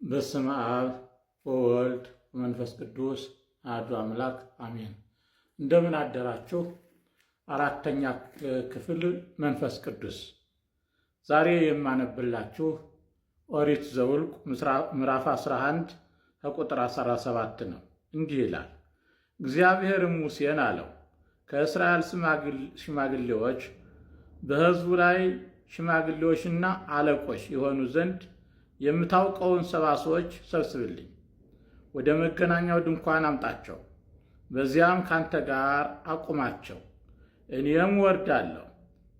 በስመ አብ ወወልድ ወመንፈስ ቅዱስ አሐዱ አምላክ አሜን። እንደምን አደራችሁ? አራተኛ ክፍል መንፈስ ቅዱስ። ዛሬ የማነብላችሁ ኦሪት ዘኍልቍ ምዕራፍ 11 ከቁጥር 17 ነው። እንዲህ ይላል። እግዚአብሔርም ሙሴን አለው፣ ከእስራኤል ሽማግሌዎች በሕዝቡ ላይ ሽማግሌዎችና አለቆች የሆኑ ዘንድ የምታውቀውን 70 ሰዎች ሰብስብልኝ፣ ወደ መገናኛው ድንኳን አምጣቸው፣ በዚያም ካንተ ጋር አቁማቸው። እኔም ወርዳለሁ፣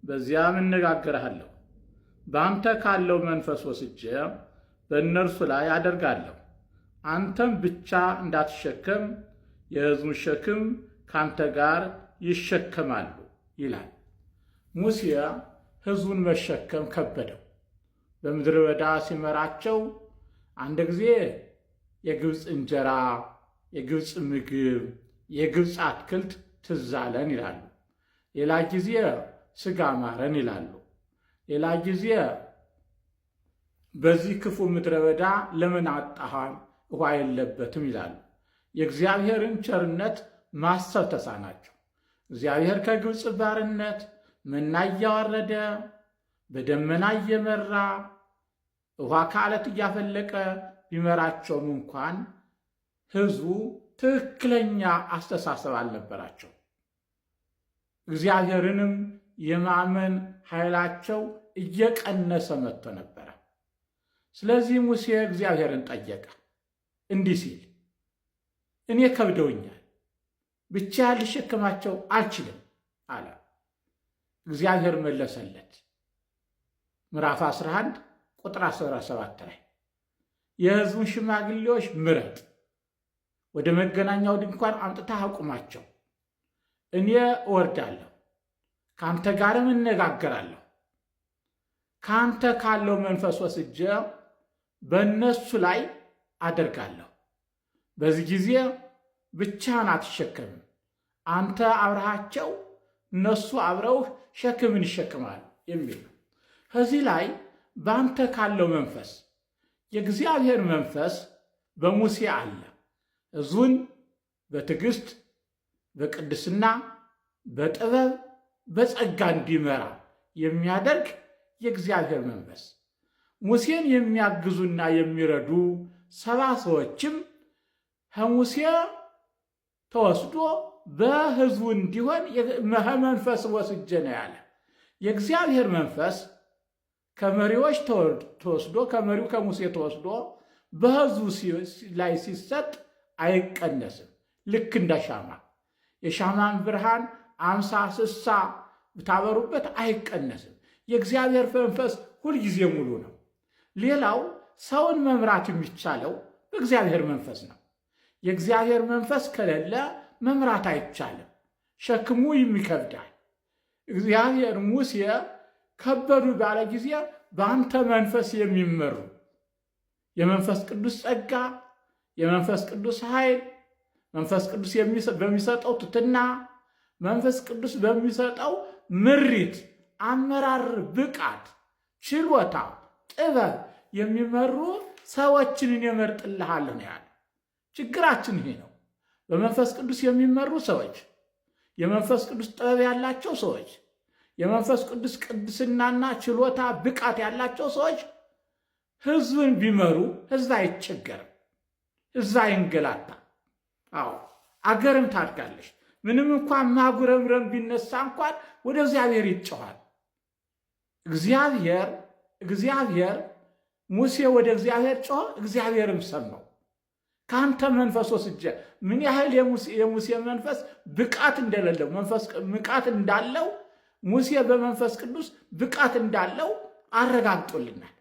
በዚያም እነጋገርሃለሁ። በአንተ ካለው መንፈስ ወስጄ በእነርሱ ላይ አደርጋለሁ። አንተም ብቻ እንዳትሸከም የሕዝቡን ሸክም ካንተ ጋር ይሸከማሉ ይላል። ሙሴ ሕዝቡን መሸከም ከበደው። በምድረ በዳ ሲመራቸው አንድ ጊዜ የግብፅ እንጀራ፣ የግብፅ ምግብ፣ የግብፅ አትክልት ትዝ አለን ይላሉ። ሌላ ጊዜ ሥጋ ማረን ይላሉ። ሌላ ጊዜ በዚህ ክፉ ምድረ በዳ ለምን አጣሃን? ውሃ የለበትም ይላሉ። የእግዚአብሔርን ቸርነት ማሰብ ተሳናቸው። እግዚአብሔር ከግብፅ ባርነት መና እያወረደ በደመና እየመራ ውሃ ከዓለት እያፈለቀ ቢመራቸውም እንኳን ሕዝቡ ትክክለኛ አስተሳሰብ አልነበራቸው። እግዚአብሔርንም የማመን ኃይላቸው እየቀነሰ መጥቶ ነበረ። ስለዚህ ሙሴ እግዚአብሔርን ጠየቀ እንዲህ ሲል፣ እኔ ከብደውኛል፣ ብቻ ልሸከማቸው አልችልም አለ። እግዚአብሔር መለሰለት። ምዕራፍ 11 ቁጥር 17 ላይ የሕዝቡን ሽማግሌዎች ምረጥ፣ ወደ መገናኛው ድንኳን አምጥተህ አቁማቸው። እኔ እወርዳለሁ፣ ከአንተ ጋርም እነጋገራለሁ። ከአንተ ካለው መንፈስ ወስጄ በእነሱ ላይ አደርጋለሁ። በዚህ ጊዜ ብቻህን አትሸከምም። አንተ አብረሃቸው፣ እነሱ አብረውህ ሸክምን ይሸክማሉ የሚል ነው። ከዚህ ላይ በአንተ ካለው መንፈስ፣ የእግዚአብሔር መንፈስ በሙሴ አለ። ሕዝቡን በትዕግስት በቅድስና በጥበብ በጸጋ እንዲመራ የሚያደርግ የእግዚአብሔር መንፈስ። ሙሴን የሚያግዙና የሚረዱ 70 ሰዎችም ከሙሴ ተወስዶ በሕዝቡ እንዲሆን መንፈስ ወስጄ ነው ያለ። የእግዚአብሔር መንፈስ ከመሪዎች ተወስዶ ከመሪው ከሙሴ ተወስዶ በሕዝቡ ላይ ሲሰጥ አይቀነስም። ልክ እንደ ሻማ የሻማን ብርሃን 50 60 ብታበሩበት አይቀነስም። የእግዚአብሔር መንፈስ ሁልጊዜ ሙሉ ነው። ሌላው ሰውን መምራት የሚቻለው በእግዚአብሔር መንፈስ ነው። የእግዚአብሔር መንፈስ ከሌለ መምራት አይቻልም። ሸክሙ ይከብዳል። እግዚአብሔር ሙሴ ከበዱ ባለ ጊዜ በአንተ መንፈስ የሚመሩ የመንፈስ ቅዱስ ጸጋ፣ የመንፈስ ቅዱስ ኃይል፣ መንፈስ ቅዱስ በሚሰጠው ትሕትና፣ መንፈስ ቅዱስ በሚሰጠው ምሪት፣ አመራር፣ ብቃት፣ ችሎታ፣ ጥበብ የሚመሩ ሰዎችን እኔ እመርጥልሃለሁ ነው ያለ። ችግራችን ይሄ ነው። በመንፈስ ቅዱስ የሚመሩ ሰዎች፣ የመንፈስ ቅዱስ ጥበብ ያላቸው ሰዎች፣ የመንፈስ ቅዱስ ቅድስናና ችሎታ ብቃት ያላቸው ሰዎች ሕዝብን ቢመሩ ሕዝብ አይቸገርም፣ ሕዝብ አይንገላታም። አዎ አገርም ታድጋለች። ምንም እንኳን ማጉረምረም ቢነሳ እንኳን ወደ እግዚአብሔር ይጮኻል። እግዚአብሔር ሙሴ ወደ እግዚአብሔር ጮኸ፣ እግዚአብሔርም ሰማው። ከአንተ መንፈስ ወስጄ ምን ያህል የሙሴ መንፈስ ብቃት እንደሌለው ብቃት እንዳለው ሙሴ በመንፈስ ቅዱስ ብቃት እንዳለው አረጋግጦልናል።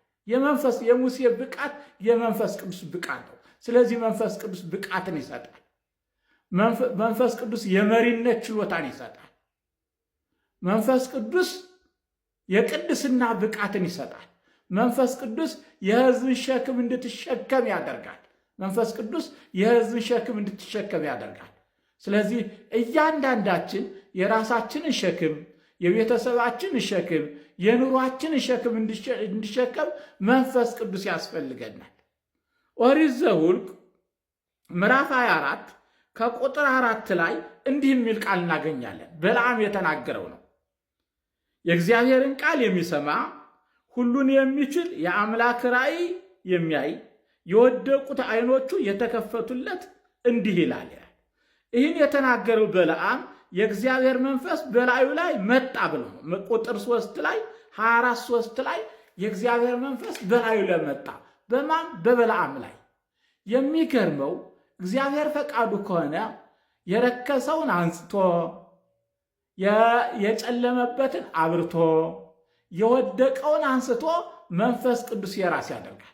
የሙሴ ብቃት የመንፈስ ቅዱስ ብቃት ነው። ስለዚህ መንፈስ ቅዱስ ብቃትን ይሰጣል። መንፈስ ቅዱስ የመሪነት ችሎታን ይሰጣል። መንፈስ ቅዱስ የቅድስና ብቃትን ይሰጣል። መንፈስ ቅዱስ የሕዝብን ሸክም እንድትሸከም ያደርጋል። መንፈስ ቅዱስ የሕዝብን ሸክም እንድትሸከም ያደርጋል። ስለዚህ እያንዳንዳችን የራሳችንን ሸክም፣ የቤተሰባችንን ሸክም፣ የኑሯችንን ሸክም እንዲሸከም መንፈስ ቅዱስ ያስፈልገናል። ኦሪት ዘኍልቍ ምዕራፍ 24 ከቁጥር 4 ላይ እንዲህ የሚል ቃል እናገኛለን። በለዓም የተናገረው ነው። የእግዚአብሔርን ቃል የሚሰማ ሁሉን የሚችል የአምላክ ራእይ የሚያይ የወደቁት ዓይኖቹ የተከፈቱለት እንዲህ ይላል። ይህን የተናገረው በለዓም የእግዚአብሔር መንፈስ በላዩ ላይ መጣ ብሎ ነው። ቁጥር 3 ላይ 24:3 ላይ የእግዚአብሔር መንፈስ በላዩ ላይ መጣ። በማን? በበለዓም ላይ። የሚገርመው እግዚአብሔር ፈቃዱ ከሆነ የረከሰውን አንጽቶ የጨለመበትን አብርቶ የወደቀውን አንስቶ መንፈስ ቅዱስ የራስ ያደርጋል።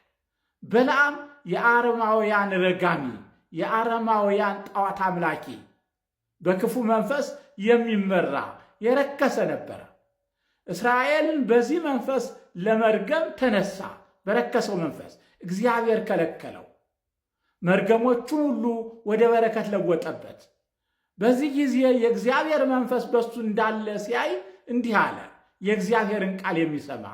በለዓም የአረማውያን ረጋሚ፣ የአረማውያን ጣዖት አምላኪ፣ በክፉ መንፈስ የሚመራ የረከሰ ነበረ። እስራኤልን በዚህ መንፈስ ለመርገም ተነሳ። በረከሰው መንፈስ እግዚአብሔር ከለከለው። መርገሞቹን ሁሉ ወደ በረከት ለወጠበት። በዚህ ጊዜ የእግዚአብሔር መንፈስ በሱ እንዳለ ሲያይ እንዲህ አለ። የእግዚአብሔርን ቃል የሚሰማ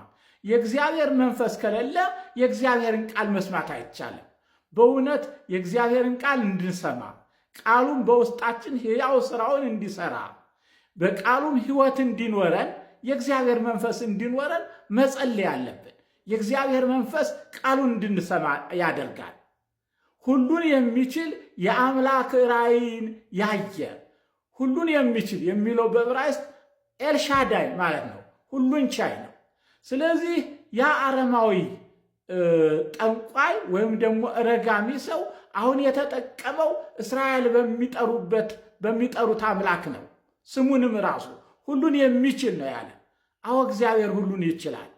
የእግዚአብሔር መንፈስ ከሌለ የእግዚአብሔርን ቃል መስማት አይቻልም። በእውነት የእግዚአብሔርን ቃል እንድንሰማ ቃሉም በውስጣችን ሕያው ሥራውን እንዲሰራ በቃሉም ሕይወት እንዲኖረን የእግዚአብሔር መንፈስ እንዲኖረን መጸለይ አለብን። የእግዚአብሔር መንፈስ ቃሉን እንድንሰማ ያደርጋል። ሁሉን የሚችል የአምላክ ራእይን ያየ። ሁሉን የሚችል የሚለው በዕብራይስጥ ኤልሻዳይ ማለት ነው፣ ሁሉን ቻይ ነው። ስለዚህ ያ አረማዊ ጠንቋይ ወይም ደግሞ ረጋሚ ሰው አሁን የተጠቀመው እስራኤል በሚጠሩት አምላክ ነው። ስሙንም ራሱ ሁሉን የሚችል ነው ያለ። አዎ እግዚአብሔር ሁሉን ይችላል፣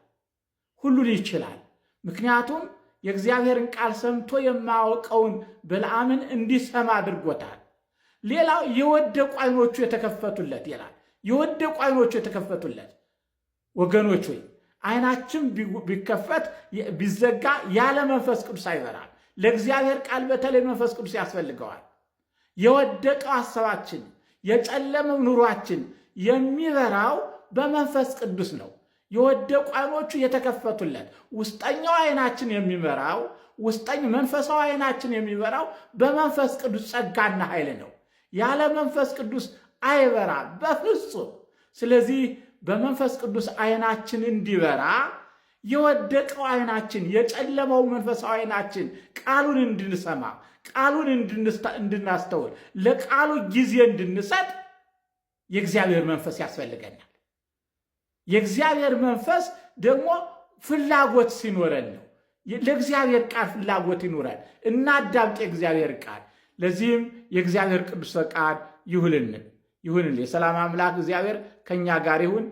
ሁሉን ይችላል። ምክንያቱም የእግዚአብሔርን ቃል ሰምቶ የማያውቀውን በለዓምን እንዲሰማ አድርጎታል። ሌላው የወደቁ ዓይኖቹ የተከፈቱለት ይላል። የወደቁ ዓይኖቹ የተከፈቱለት። ወገኖች ሆይ ዓይናችን ቢከፈት ቢዘጋ ያለ መንፈስ ቅዱስ አይበራል። ለእግዚአብሔር ቃል በተለይ መንፈስ ቅዱስ ያስፈልገዋል። የወደቀው ሐሳባችን፣ የጨለመው ኑሯችን የሚበራው በመንፈስ ቅዱስ ነው። የወደቁ ዓይኖቹ የተከፈቱለት ውስጠኛው ዓይናችን የሚበራው መንፈሳዊ ዓይናችን የሚበራው በመንፈስ ቅዱስ ጸጋና ኃይል ነው። ያለ መንፈስ ቅዱስ አይበራም በፍጹም። ስለዚህ በመንፈስ ቅዱስ ዓይናችን እንዲበራ የወደቀው ዓይናችን፣ የጨለመው መንፈሳዊ ዓይናችን ቃሉን እንድንሰማ፣ ቃሉን እንድናስተውል፣ ለቃሉ ጊዜ እንድንሰጥ የእግዚአብሔር መንፈስ ያስፈልገናል። የእግዚአብሔር መንፈስ ደግሞ ፍላጎት ሲኖረን ነው። ለእግዚአብሔር ቃል ፍላጎት ይኖረን፣ እናዳምጥ የእግዚአብሔር ቃል። ለዚህም የእግዚአብሔር ቅዱስ ፈቃድ ይሁንልን። የሰላም አምላክ እግዚአብሔር ከእኛ ጋር ይሁን።